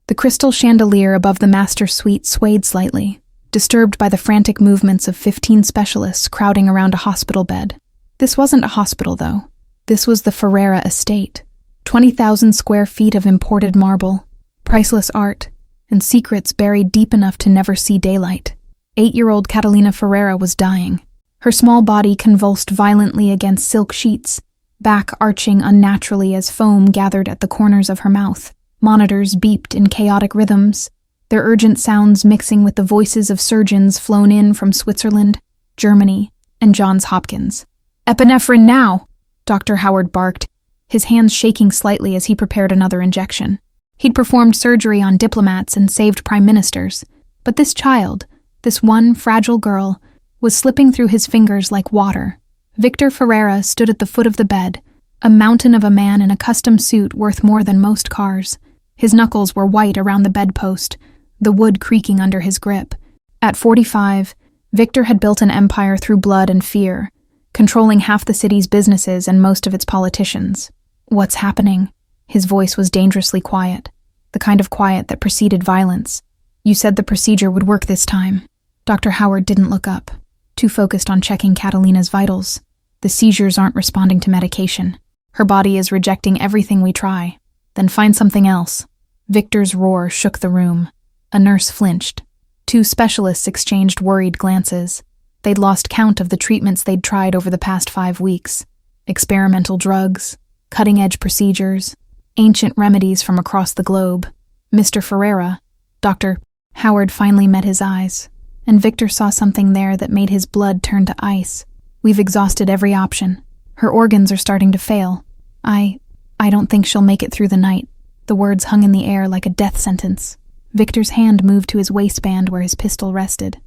The crystal chandelier above the master suite swayed slightly, disturbed by the frantic movements of 15 specialists crowding around a hospital bed. This wasn't a hospital, though. This was the Ferreira estate. 20,000 square feet of imported marble, priceless art, and secrets buried deep enough to never see daylight. 8-year-old Catalina Ferreira was dying. Her small body convulsed violently against silk sheets, back arching unnaturally as foam gathered at the corners of her mouth. Monitors beeped in chaotic rhythms, their urgent sounds mixing with the voices of surgeons flown in from Switzerland, Germany, and Johns Hopkins. "Epinephrine now!" Dr. Howard barked, his hands shaking slightly as he prepared another injection. He'd performed surgery on diplomats and saved prime ministers, but this child, this one fragile girl, was slipping through his fingers like water. Victor Ferreira stood at the foot of the bed, a mountain of a man in a custom suit worth more than most cars. His knuckles were white around the bedpost, the wood creaking under his grip. At 45, Victor had built an empire through blood and fear, controlling half the city's businesses and most of its politicians. "What's happening?" His voice was dangerously quiet, the kind of quiet that preceded violence. "You said the procedure would work this time." Dr. Howard didn't look up, too focused on checking Catalina's vitals. "The seizures aren't responding to medication. Her body is rejecting everything we try. Then find something else." Victor's roar shook the room. A nurse flinched. 2 specialists exchanged worried glances. They'd lost count of the treatments they'd tried over the past 5 weeks. Experimental drugs, cutting-edge procedures, ancient remedies from across the globe. Mr. Ferreira, Dr. Howard finally met his eyes, and Victor saw something there that made his blood turn to ice. "We've exhausted every option. Her organs are starting to fail. I don't think she'll make it through the night." The words hung in the air like a death sentence. Victor's hand moved to his waistband where his pistol rested.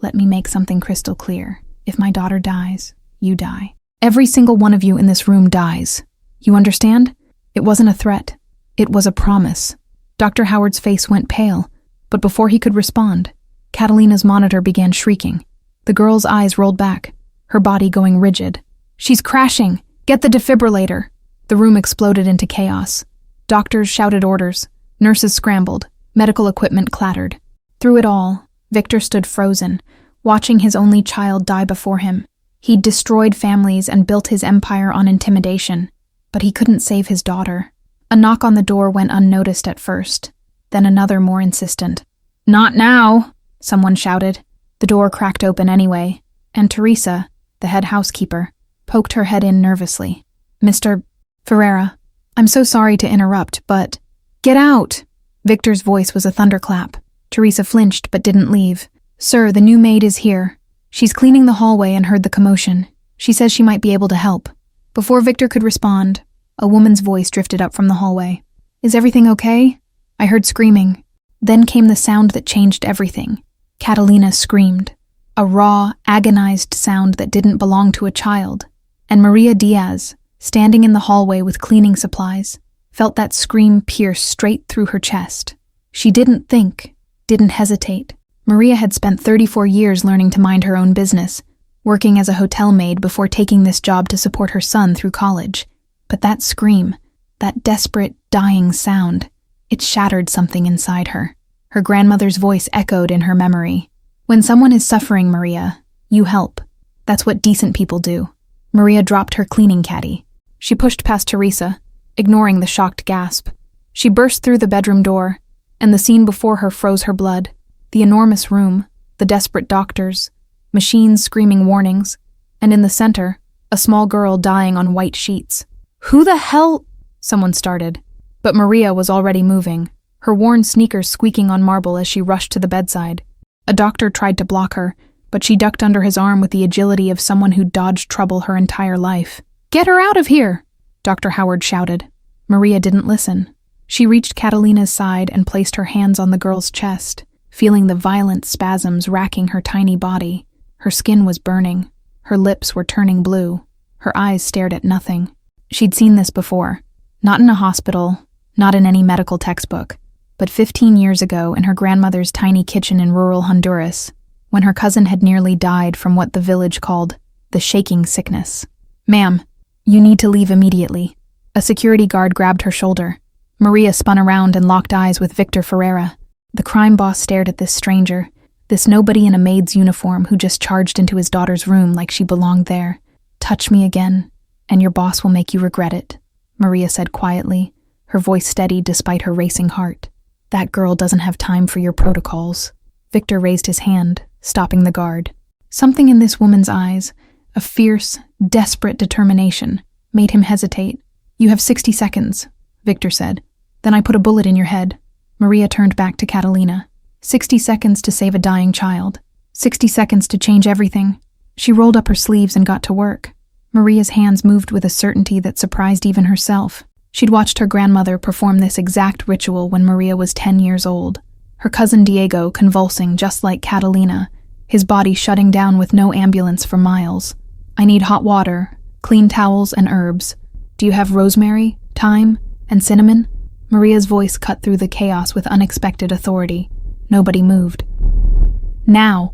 "Let me make something crystal clear. If my daughter dies, you die. Every single one of you in this room dies. You understand? It wasn't a threat. It was a promise." Dr. Howard's face went pale, but before he could respond, Catalina's monitor began shrieking. The girl's eyes rolled back, her body going rigid. "She's crashing! Get the defibrillator!" The room exploded into chaos. Doctors shouted orders, nurses scrambled, medical equipment clattered. Through it all, Victor stood frozen, watching his only child die before him. He'd destroyed families and built his empire on intimidation, but he couldn't save his daughter. A knock on the door went unnoticed at first, then another more insistent. "Not now!" someone shouted. The door cracked open anyway, and Teresa, the head housekeeper, poked her head in nervously. "Mr. Ferreira, I'm so sorry to interrupt, but—" "Get out!" Victor's voice was a thunderclap. Teresa flinched but didn't leave. "Sir, the new maid is here. She's cleaning the hallway and heard the commotion. She says she might be able to help." Before Victor could respond, a woman's voice drifted up from the hallway. "Is everything okay?" I heard screaming. Then came the sound that changed everything. Catalina screamed. A raw, agonized sound that didn't belong to a child. And Maria Diaz, standing in the hallway with cleaning supplies, felt that scream pierce straight through her chest. She didn't think, didn't hesitate. Maria had spent 34 years learning to mind her own business, working as a hotel maid before taking this job to support her son through college. But that scream, that desperate, dying sound, it shattered something inside her. Her grandmother's voice echoed in her memory. "When someone is suffering, Maria, you help. That's what decent people do." Maria dropped her cleaning caddy. She pushed past Teresa, ignoring the shocked gasp. She burst through the bedroom door, and the scene before her froze her blood. The enormous room, the desperate doctors, machines screaming warnings, and in the center, a small girl dying on white sheets. "Who the hell?" someone started, but Maria was already moving, her worn sneakers squeaking on marble as she rushed to the bedside. A doctor tried to block her, but she ducked under his arm with the agility of someone who dodged trouble her entire life. "Get her out of here!" Dr. Howard shouted. Maria didn't listen. She reached Catalina's side and placed her hands on the girl's chest, feeling the violent spasms racking her tiny body. Her skin was burning. Her lips were turning blue. Her eyes stared at nothing. She'd seen this before. Not in a hospital, not in any medical textbook, but 15 years ago in her grandmother's tiny kitchen in rural Honduras, when her cousin had nearly died from what the village called the shaking sickness. "Ma'am, you need to leave immediately." A security guard grabbed her shoulder. Maria spun around and locked eyes with Victor Ferreira. The crime boss stared at this stranger, this nobody in a maid's uniform who just charged into his daughter's room like she belonged there. "Touch me again, and your boss will make you regret it," Maria said quietly, her voice steady despite her racing heart. "That girl doesn't have time for your protocols." Victor raised his hand, stopping the guard. Something in this woman's eyes, a fierce, desperate determination, made him hesitate. "You have 60 seconds, Victor said. "Then I put a bullet in your head." Maria turned back to Catalina. 60 seconds to save a dying child. 60 seconds to change everything. She rolled up her sleeves and got to work. Maria's hands moved with a certainty that surprised even herself. She'd watched her grandmother perform this exact ritual when Maria was 10 years old. Her cousin Diego convulsing just like Catalina, his body shutting down with no ambulance for miles. "I need hot water, clean towels, and herbs. Do you have rosemary, thyme, and cinnamon?" Maria's voice cut through the chaos with unexpected authority. Nobody moved. "Now!"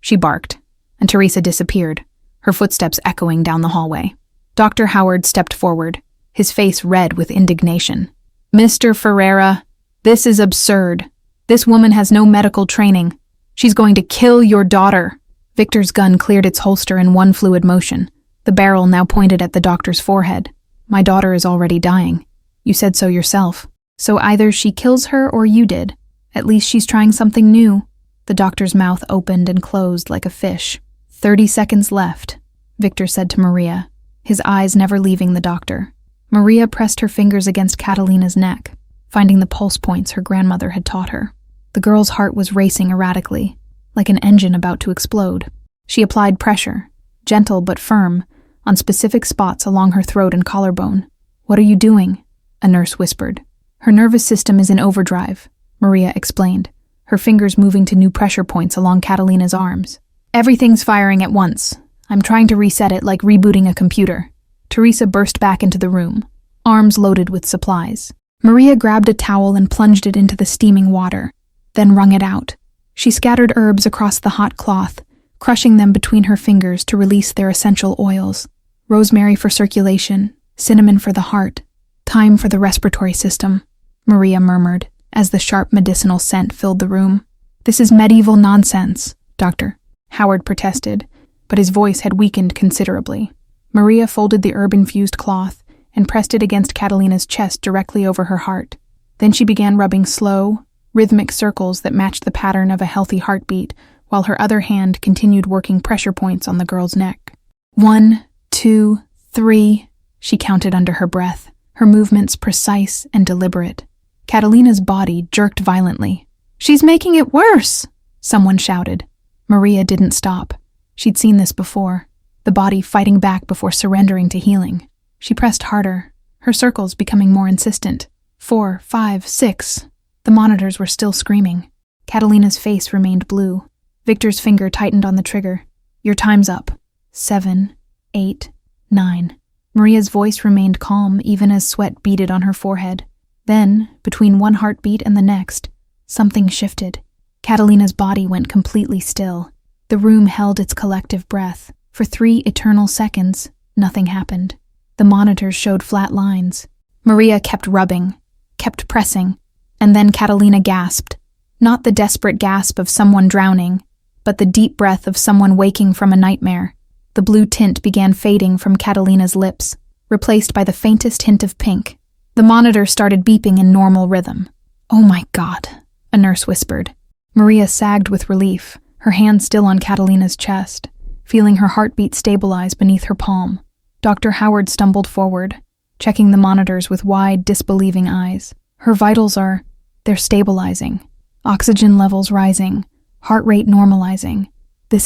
she barked, and Teresa disappeared, her footsteps echoing down the hallway. Dr. Howard stepped forward, his face red with indignation. "Mr. Ferreira, this is absurd. This woman has no medical training. She's going to kill your daughter." Victor's gun cleared its holster in one fluid motion, the barrel now pointed at the doctor's forehead. "My daughter is already dying. You said so yourself. So either she kills her or you did. At least she's trying something new." The doctor's mouth opened and closed like a fish. 30 seconds left, Victor said to Maria, his eyes never leaving the doctor. Maria pressed her fingers against Catalina's neck, finding the pulse points her grandmother had taught her. The girl's heart was racing erratically, like an engine about to explode. She applied pressure, gentle but firm, on specific spots along her throat and collarbone. "What are you doing?" a nurse whispered. "Her nervous system is in overdrive," Maria explained, her fingers moving to new pressure points along Catalina's arms. "Everything's firing at once. I'm trying to reset it like rebooting a computer." Teresa burst back into the room, arms loaded with supplies. Maria grabbed a towel and plunged it into the steaming water, then wrung it out. She scattered herbs across the hot cloth, crushing them between her fingers to release their essential oils. Rosemary for circulation, cinnamon for the heart, thyme for the respiratory system, Maria murmured, as the sharp medicinal scent filled the room. "This is medieval nonsense, Doctor," Howard protested, but his voice had weakened considerably. Maria folded the herb-infused cloth and pressed it against Catalina's chest directly over her heart. Then she began rubbing slow, rhythmic circles that matched the pattern of a healthy heartbeat, while her other hand continued working pressure points on the girl's neck. 1, 2, 3, she counted under her breath, her movements precise and deliberate. Catalina's body jerked violently. "She's making it worse!" someone shouted. Maria didn't stop. She'd seen this before, the body fighting back before surrendering to healing. She pressed harder, her circles becoming more insistent. 4, 5, 6. The monitors were still screaming. Catalina's face remained blue. Victor's finger tightened on the trigger. "Your time's up. 7, 8, 9. Maria's voice remained calm even as sweat beaded on her forehead. Then, between one heartbeat and the next, something shifted. Catalina's body went completely still. The room held its collective breath. For 3 eternal seconds, nothing happened. The monitors showed flat lines. Maria kept rubbing, kept pressing, and then Catalina gasped. Not the desperate gasp of someone drowning, but the deep breath of someone waking from a nightmare. The blue tint began fading from Catalina's lips, replaced by the faintest hint of pink. The monitor started beeping in normal rhythm. "Oh my God," a nurse whispered. Maria sagged with relief, her hand still on Catalina's chest, feeling her heartbeat stabilize beneath her palm. Dr. Howard stumbled forward, checking the monitors with wide, disbelieving eyes. "Her vitals they're stabilizing. Oxygen levels rising, heart rate normalizing. This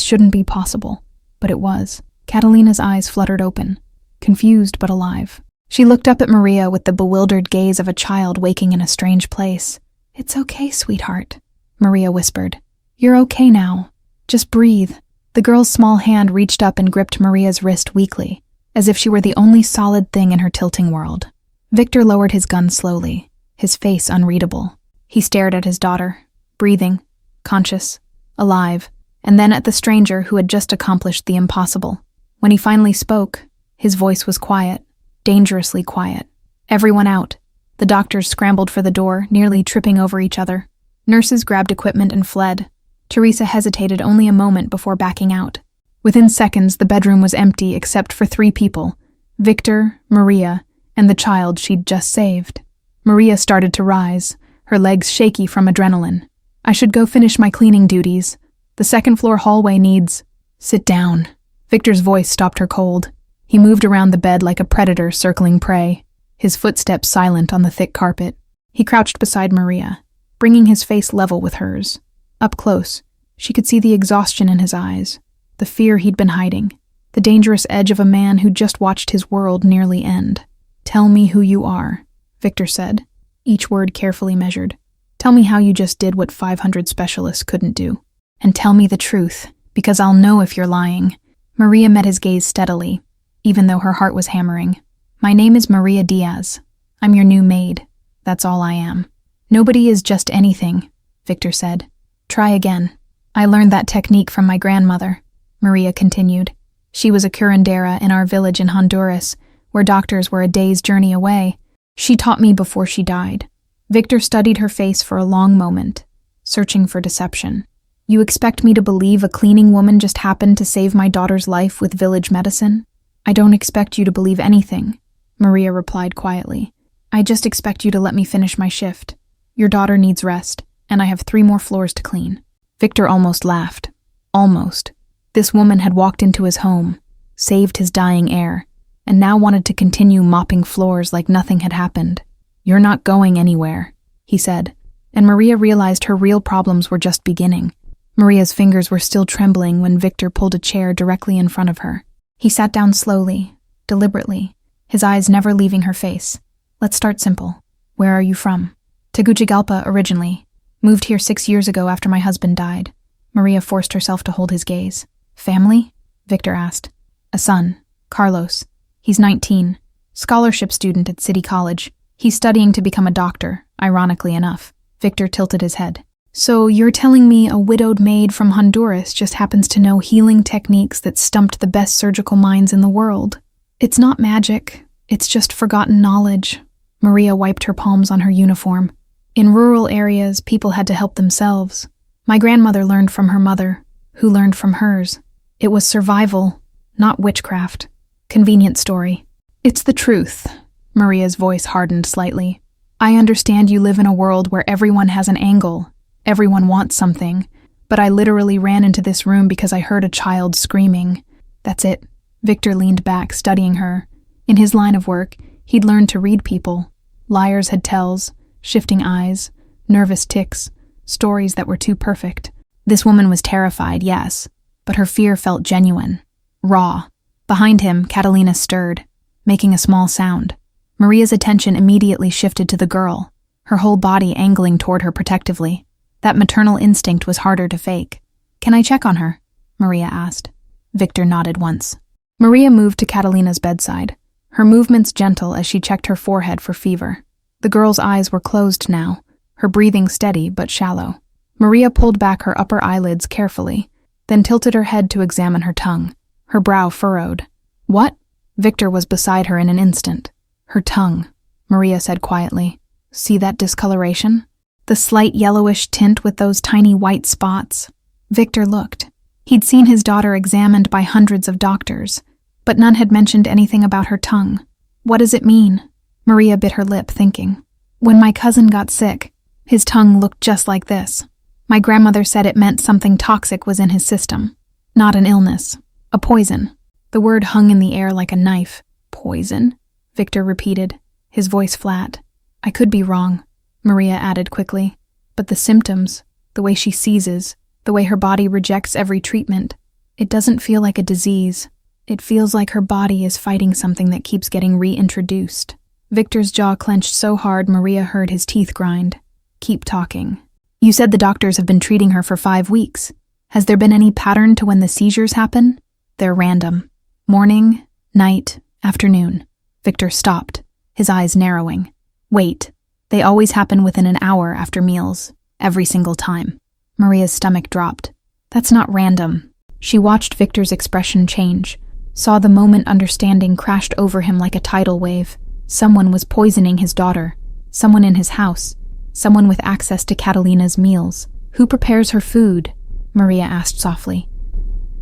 shouldn't be possible." But it was. Catalina's eyes fluttered open, confused but alive. She looked up at Maria with the bewildered gaze of a child waking in a strange place. "It's okay, sweetheart," Maria whispered. "You're okay now. Just breathe." The girl's small hand reached up and gripped Maria's wrist weakly, as if she were the only solid thing in her tilting world. Victor lowered his gun slowly, his face unreadable. He stared at his daughter, breathing, conscious, alive, and then at the stranger who had just accomplished the impossible. When he finally spoke, his voice was quiet, dangerously quiet. "Everyone out. The doctors scrambled for the door, nearly tripping over each other. Nurses grabbed equipment and fled. Teresa hesitated only a moment before backing out. Within seconds, the bedroom was empty except for 3 people: Victor, Maria, and the child she'd just saved. Maria started to rise, her legs shaky from adrenaline. "I should go finish my cleaning duties. The second-floor hallway needs—" "Sit down." Victor's voice stopped her cold. He moved around the bed like a predator circling prey, his footsteps silent on the thick carpet. He crouched beside Maria, bringing his face level with hers. Up close, she could see the exhaustion in his eyes, the fear he'd been hiding, the dangerous edge of a man who'd just watched his world nearly end. "Tell me who you are," Victor said, each word carefully measured. "Tell me how you just did what 500 specialists couldn't do. And tell me the truth, because I'll know if you're lying." Maria met his gaze steadily, even though her heart was hammering. "My name is Maria Diaz. I'm your new maid. That's all I am." "Nobody is just anything," Victor said. "Try again." "I learned that technique from my grandmother," Maria continued. "She was a curandera in our village in Honduras, where doctors were a day's journey away. She taught me before she died." Victor studied her face for a long moment, searching for deception. "You expect me to believe a cleaning woman just happened to save my daughter's life with village medicine?" "I don't expect you to believe anything," Maria replied quietly. "I just expect you to let me finish my shift. Your daughter needs rest, and I have 3 more floors to clean." Victor almost laughed. Almost. This woman had walked into his home, saved his dying heir, and now wanted to continue mopping floors like nothing had happened. "You're not going anywhere," he said, and Maria realized her real problems were just beginning. Maria's fingers were still trembling when Victor pulled a chair directly in front of her. He sat down slowly, deliberately, his eyes never leaving her face. "Let's start simple. Where are you from?" "Tegucigalpa originally. Moved here 6 years ago after my husband died." Maria forced herself to hold his gaze. "Family?" Victor asked. "A son, Carlos. He's 19, scholarship student at City College. He's studying to become a doctor, ironically enough." Victor tilted his head. "So you're telling me a widowed maid from Honduras just happens to know healing techniques that stumped the best surgical minds in the world? It's not magic, it's just forgotten knowledge." Maria wiped her palms on her uniform. "In rural areas, people had to help themselves. My grandmother learned from her mother, who learned from hers. It was survival, not witchcraft. Convenient story." "It's the truth." Maria's voice hardened slightly. "I understand you live in a world where everyone has an angle. Everyone wants something, but I literally ran into this room because I heard a child screaming. That's it." Victor leaned back, studying her. In his line of work, he'd learned to read people. Liars had tells, shifting eyes, nervous tics, stories that were too perfect. This woman was terrified, yes, but her fear felt genuine, raw. Behind him, Catalina stirred, making a small sound. Maria's attention immediately shifted to the girl, her whole body angling toward her protectively. That maternal instinct was harder to fake. "Can I check on her?" Maria asked. Victor nodded once. Maria moved to Catalina's bedside, her movements gentle as she checked her forehead for fever. The girl's eyes were closed now, her breathing steady but shallow. Maria pulled back her upper eyelids carefully, then tilted her head to examine her tongue, her brow furrowed. "What?" Victor was beside her in an instant. "Her tongue," Maria said quietly. "See that discoloration? The slight yellowish tint with those tiny white spots." Victor looked. He'd seen his daughter examined by hundreds of doctors, but none had mentioned anything about her tongue. "What does it mean?" Maria bit her lip, thinking. "When my cousin got sick, his tongue looked just like this. My grandmother said it meant something toxic was in his system. Not an illness, a poison." The word hung in the air like a knife. "Poison?" Victor repeated, his voice flat. "I could be wrong," Maria added quickly. "But the symptoms, the way she seizes, the way her body rejects every treatment, it doesn't feel like a disease. It feels like her body is fighting something that keeps getting reintroduced." Victor's jaw clenched so hard Maria heard his teeth grind. "Keep talking. You said the doctors have been treating her for 5 weeks. Has there been any pattern to when the seizures happen?" "They're random. Morning, night, afternoon." Victor stopped, his eyes narrowing. "Wait. They always happen within an hour after meals, every single time." Maria's stomach dropped. "That's not random." She watched Victor's expression change, saw the moment understanding crashed over him like a tidal wave. Someone was poisoning his daughter, Someone in his house. Someone with access to Catalina's meals. Who prepares her food? Maria asked softly.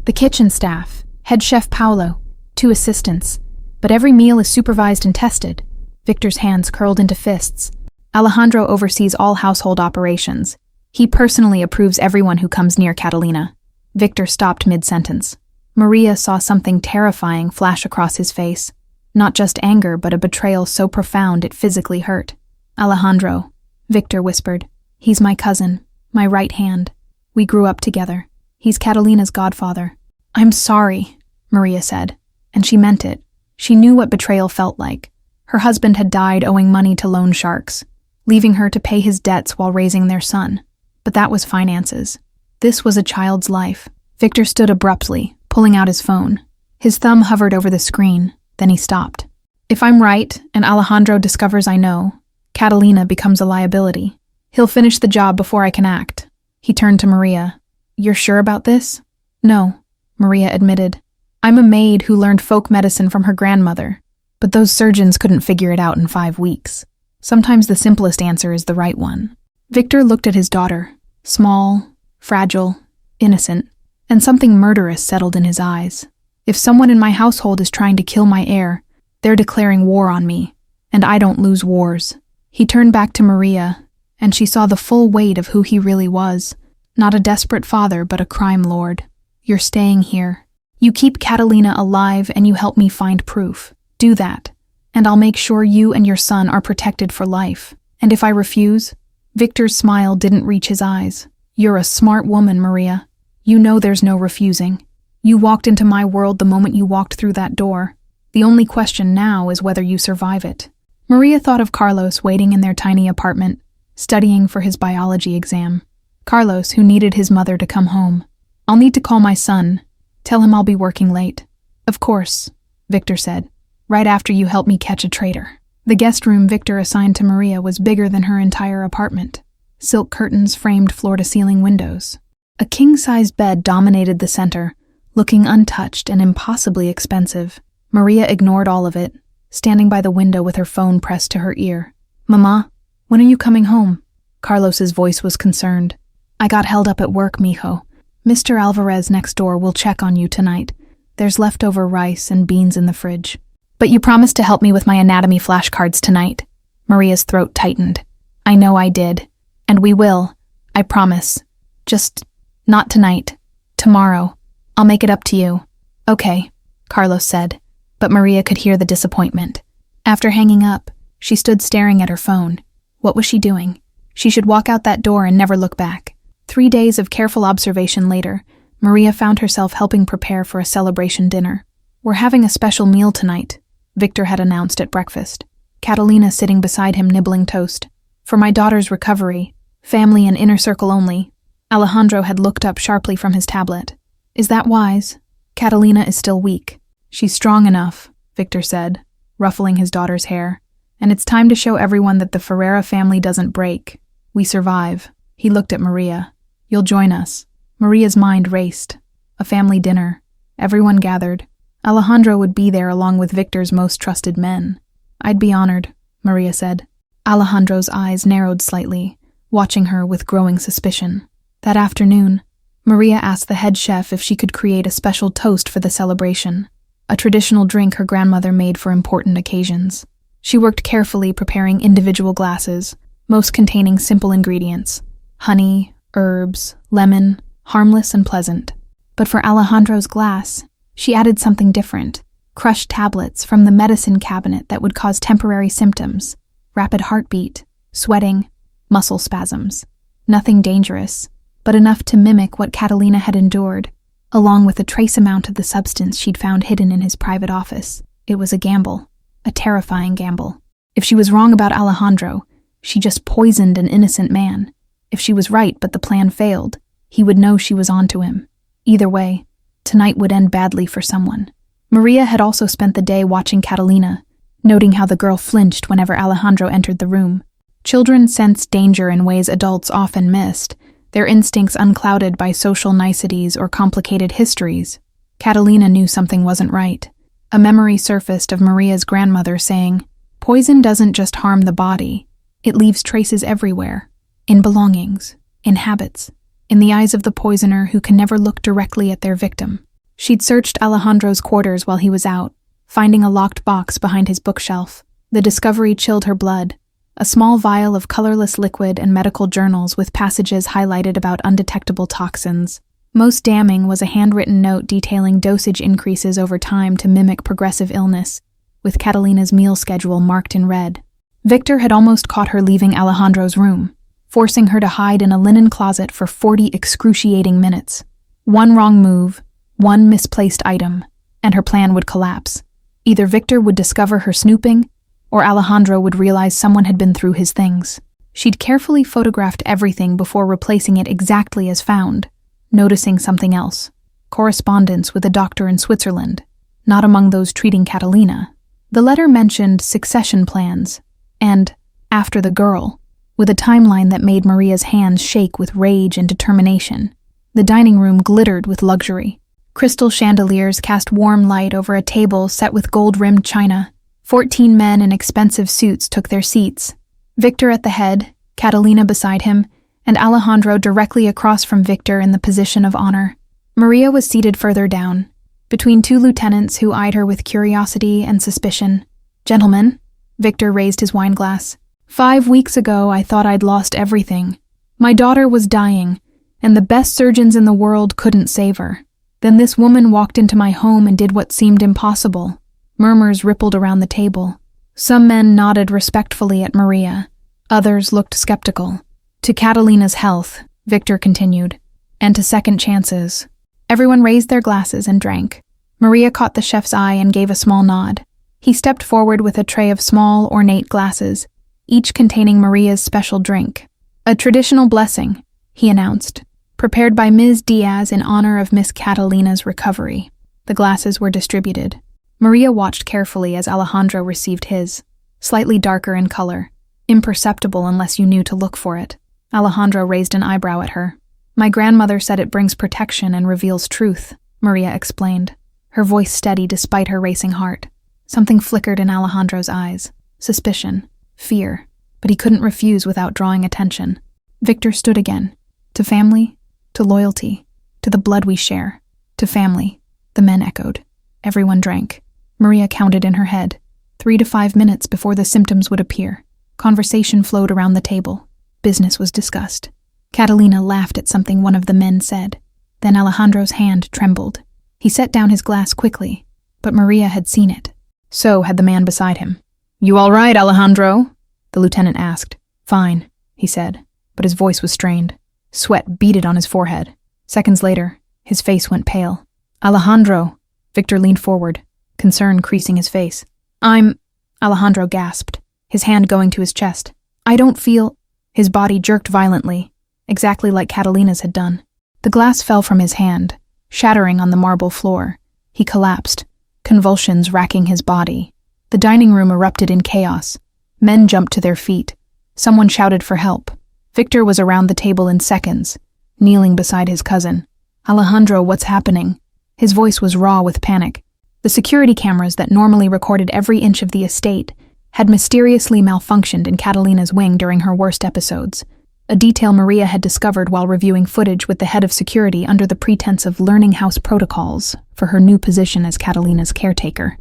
The kitchen staff. Head chef Paolo. 2 assistants. But every meal is supervised and tested. Victor's hands curled into fists. Alejandro oversees all household operations. He personally approves everyone who comes near Catalina. Victor stopped mid-sentence. Maria saw something terrifying flash across his face. Not just anger, but a betrayal so profound it physically hurt. Alejandro, Victor whispered. He's my cousin, my right hand. We grew up together. He's Catalina's godfather. I'm sorry, Maria said, and she meant it. She knew what betrayal felt like. Her husband had died owing money to loan sharks, leaving her to pay his debts while raising their son. But that was finances. This was a child's life. Victor stood abruptly, pulling out his phone. His thumb hovered over the screen, then he stopped. If I'm right, and Alejandro discovers I know, Catalina becomes a liability. He'll finish the job before I can act. He turned to Maria. You're sure about this? No, Maria admitted. I'm a maid who learned folk medicine from her grandmother, but those surgeons couldn't figure it out in 5 weeks. Sometimes the simplest answer is the right one. Victor looked at his daughter, small, fragile, innocent, and something murderous settled in his eyes. If someone in my household is trying to kill my heir, they're declaring war on me, and I don't lose wars. He turned back to Maria, and she saw the full weight of who he really was. Not a desperate father, but a crime lord. You're staying here. You keep Catalina alive and you help me find proof. Do that, and I'll make sure you and your son are protected for life. And if I refuse? Victor's smile didn't reach his eyes. You're a smart woman, Maria. You know there's no refusing. You walked into my world the moment you walked through that door. The only question now is whether you survive it. Maria thought of Carlos waiting in their tiny apartment, studying for his biology exam. Carlos, who needed his mother to come home. I'll need to call my son. Tell him I'll be working late. Of course, Victor said, right after you help me catch a traitor. The guest room Victor assigned to Maria was bigger than her entire apartment. Silk curtains framed floor-to-ceiling windows. A king-sized bed dominated the center, looking untouched and impossibly expensive. Maria ignored all of it, standing by the window with her phone pressed to her ear. Mama, when are you coming home? Carlos's voice was concerned. I got held up at work, mijo. Mr. Alvarez next door will check on you tonight. There's leftover rice and beans in the fridge. But you promised to help me with my anatomy flashcards tonight. Maria's throat tightened. I know I did. And we will. I promise. Just not tonight. Tomorrow. I'll make it up to you. Okay, Carlos said, but Maria could hear the disappointment. After hanging up, she stood staring at her phone. What was she doing? She should walk out that door and never look back. 3 days of careful observation later, Maria found herself helping prepare for a celebration dinner. We're having a special meal tonight, Victor had announced at breakfast. Catalina sitting beside him nibbling toast. For my daughter's recovery, family and inner circle only. Alejandro had looked up sharply from his tablet. Is that wise? Catalina is still weak. She's strong enough, Victor said, ruffling his daughter's hair. And it's time to show everyone that the Ferreira family doesn't break. We survive. He looked at Maria. You'll join us. Maria's mind raced. A family dinner. Everyone gathered. Alejandro would be there along with Victor's most trusted men. I'd be honored, Maria said. Alejandro's eyes narrowed slightly, watching her with growing suspicion. That afternoon, Maria asked the head chef if she could create a special toast for the celebration, a traditional drink her grandmother made for important occasions. She worked carefully preparing individual glasses, most containing simple ingredients: honey, herbs, lemon, harmless and pleasant. But for Alejandro's glass, she added something different: crushed tablets from the medicine cabinet that would cause temporary symptoms: rapid heartbeat, sweating, muscle spasms. Nothing dangerous, but enough to mimic what Catalina had endured, along with a trace amount of the substance she'd found hidden in his private office. It was a gamble, a terrifying gamble. If she was wrong about Alejandro, she just poisoned an innocent man. If she was right but the plan failed, he would know she was onto him. Either way, tonight would end badly for someone. Maria had also spent the day watching Catalina, noting how the girl flinched whenever Alejandro entered the room. Children sensed danger in ways adults often missed, their instincts unclouded by social niceties or complicated histories. Catalina knew something wasn't right. A memory surfaced of Maria's grandmother saying, "Poison doesn't just harm the body, It leaves traces everywhere, in belongings, in habits, in the eyes of the poisoner who can never look directly at their victim. She'd searched Alejandro's quarters while he was out, finding a locked box behind his bookshelf. The discovery chilled her blood. A small vial of colorless liquid and medical journals with passages highlighted about undetectable toxins. Most damning was a handwritten note detailing dosage increases over time to mimic progressive illness, with Catalina's meal schedule marked in red. Victor had almost caught her leaving Alejandro's room, forcing her to hide in a linen closet for 40 excruciating minutes. One wrong move, one misplaced item, and her plan would collapse. Either Victor would discover her snooping, or Alejandro would realize someone had been through his things. She'd carefully photographed everything before replacing it exactly as found, noticing something else. Correspondence with a doctor in Switzerland, not among those treating Catalina. The letter mentioned succession plans, and, after the girl, with a timeline that made Maria's hands shake with rage and determination. The dining room glittered with luxury. Crystal chandeliers cast warm light over a table set with gold-rimmed china. 14 men in expensive suits took their seats. Victor at the head, Catalina beside him, and Alejandro directly across from Victor in the position of honor. Maria was seated further down, between two lieutenants who eyed her with curiosity and suspicion. "Gentlemen," Victor raised his wineglass. "5 weeks ago I thought I'd lost everything. My daughter was dying, and the best surgeons in the world couldn't save her. Then this woman walked into my home and did what seemed impossible." Murmurs rippled around the table. Some men nodded respectfully at Maria. Others looked skeptical. "To Catalina's health," Victor continued, "and to second chances." Everyone raised their glasses and drank. Maria caught the chef's eye and gave a small nod. He stepped forward with a tray of small, ornate glasses, each containing Maria's special drink. "A traditional blessing," he announced, "prepared by Ms. Diaz in honor of Miss Catalina's recovery." The glasses were distributed. Maria watched carefully as Alejandro received his, slightly darker in color, imperceptible unless you knew to look for it. Alejandro raised an eyebrow at her. "My grandmother said it brings protection and reveals truth," Maria explained, her voice steady despite her racing heart. Something flickered in Alejandro's eyes. Suspicion, fear, but he couldn't refuse without drawing attention. Victor stood again. "To family, to loyalty, to the blood we share, to family," the men echoed. Everyone drank. Maria counted in her head, 3 to 5 minutes before the symptoms would appear. Conversation flowed around the table. Business was discussed. Catalina laughed at something one of the men said. Then Alejandro's hand trembled. He set down his glass quickly, but Maria had seen it. So had the man beside him. "You all right, Alejandro?" the lieutenant asked. "Fine," he said, but his voice was strained. Sweat beaded on his forehead. Seconds later, his face went pale. "Alejandro!" Victor leaned forward, concern creasing his face. Alejandro gasped, his hand going to his chest. "I don't feel—" His body jerked violently, exactly like Catalina's had done. The glass fell from his hand, shattering on the marble floor. He collapsed, convulsions racking his body. The dining room erupted in chaos. Men jumped to their feet. Someone shouted for help. Victor was around the table in seconds, kneeling beside his cousin. "Alejandro, what's happening?" His voice was raw with panic. The security cameras that normally recorded every inch of the estate had mysteriously malfunctioned in Catalina's wing during her worst episodes, a detail Maria had discovered while reviewing footage with the head of security under the pretense of learning house protocols for her new position as Catalina's caretaker.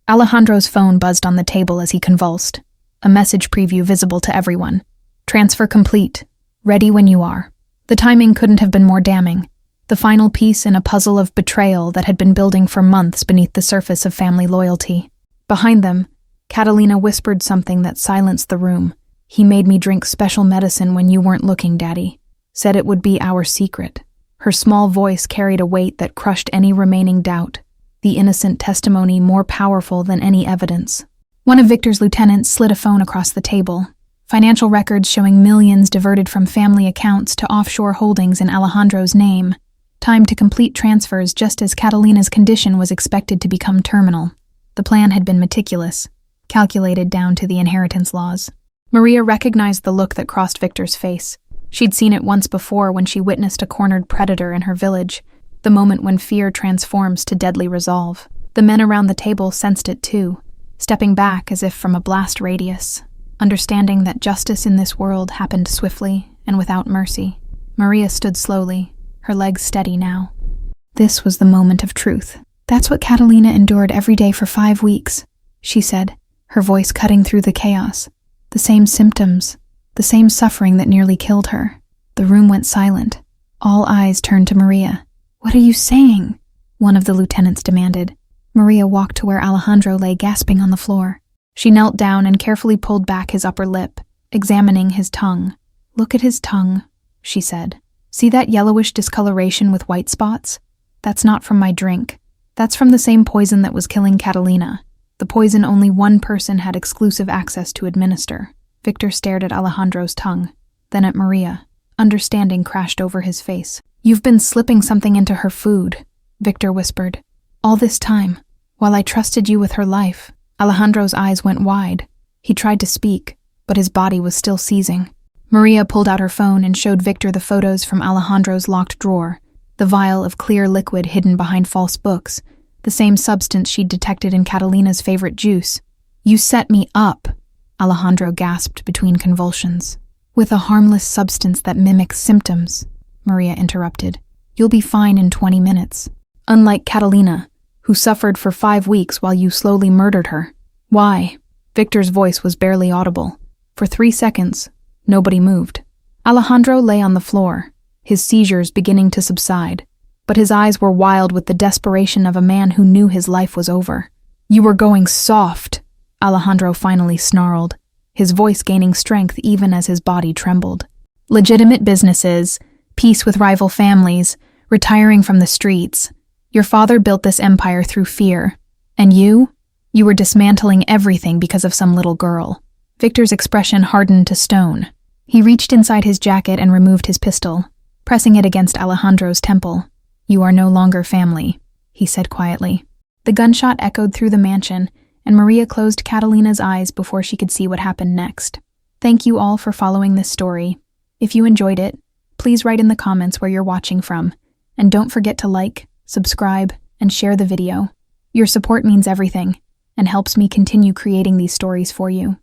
Alejandro's phone buzzed on the table as he convulsed, a message preview visible to everyone. "Transfer complete. Ready when you are." The timing couldn't have been more damning. The final piece in a puzzle of betrayal that had been building for months beneath the surface of family loyalty. Behind them, Catalina whispered something that silenced the room. "He made me drink special medicine when you weren't looking, Daddy. Said it would be our secret." Her small voice carried a weight that crushed any remaining doubt, the innocent testimony more powerful than any evidence. One of Victor's lieutenants slid a phone across the table, financial records showing millions diverted from family accounts to offshore holdings in Alejandro's name. Time to complete transfers just as Catalina's condition was expected to become terminal. The plan had been meticulous, calculated down to the inheritance laws. Maria recognized the look that crossed Victor's face. She'd seen it once before when she witnessed a cornered predator in her village, the moment when fear transforms to deadly resolve. The men around the table sensed it too, stepping back as if from a blast radius. Understanding that justice in this world happened swiftly and without mercy, Maria stood slowly, her legs steady now. This was the moment of truth. "That's what Catalina endured every day for 5 weeks, she said, her voice cutting through the chaos. The same symptoms, the same suffering that nearly killed her. The room went silent. All eyes turned to Maria. "What are you saying?" one of the lieutenants demanded. Maria walked to where Alejandro lay gasping on the floor. She knelt down and carefully pulled back his upper lip, examining his tongue. "Look at his tongue," she said. "See that yellowish discoloration with white spots? That's not from my drink. That's from the same poison that was killing Catalina. The poison only one person had exclusive access to administer." Victor stared at Alejandro's tongue, then at Maria. Understanding crashed over his face. "You've been slipping something into her food," Victor whispered. "All this time, while I trusted you with her life." Alejandro's eyes went wide. He tried to speak, but his body was still seizing. Maria pulled out her phone and showed Victor the photos from Alejandro's locked drawer, the vial of clear liquid hidden behind false books, the same substance she'd detected in Catalina's favorite juice. "You set me up," Alejandro gasped between convulsions. "With a harmless substance that mimics symptoms," Maria interrupted. "You'll be fine in 20 minutes. Unlike Catalina, who suffered for 5 weeks while you slowly murdered her." "Why?" Victor's voice was barely audible. For 3 seconds, nobody moved. Alejandro lay on the floor, his seizures beginning to subside, but his eyes were wild with the desperation of a man who knew his life was over. "You were going soft," Alejandro finally snarled, his voice gaining strength even as his body trembled. "Legitimate businesses, peace with rival families, retiring from the streets. Your father built this empire through fear. And you were dismantling everything because of some little girl." Victor's expression hardened to stone. He reached inside his jacket and removed his pistol, pressing it against Alejandro's temple. "You are no longer family," he said quietly. The gunshot echoed through the mansion, and Maria closed Catalina's eyes before she could see what happened next. Thank you all for following this story. If you enjoyed it, please write in the comments where you're watching from, and don't forget to like, subscribe, and share the video. Your support means everything, and helps me continue creating these stories for you.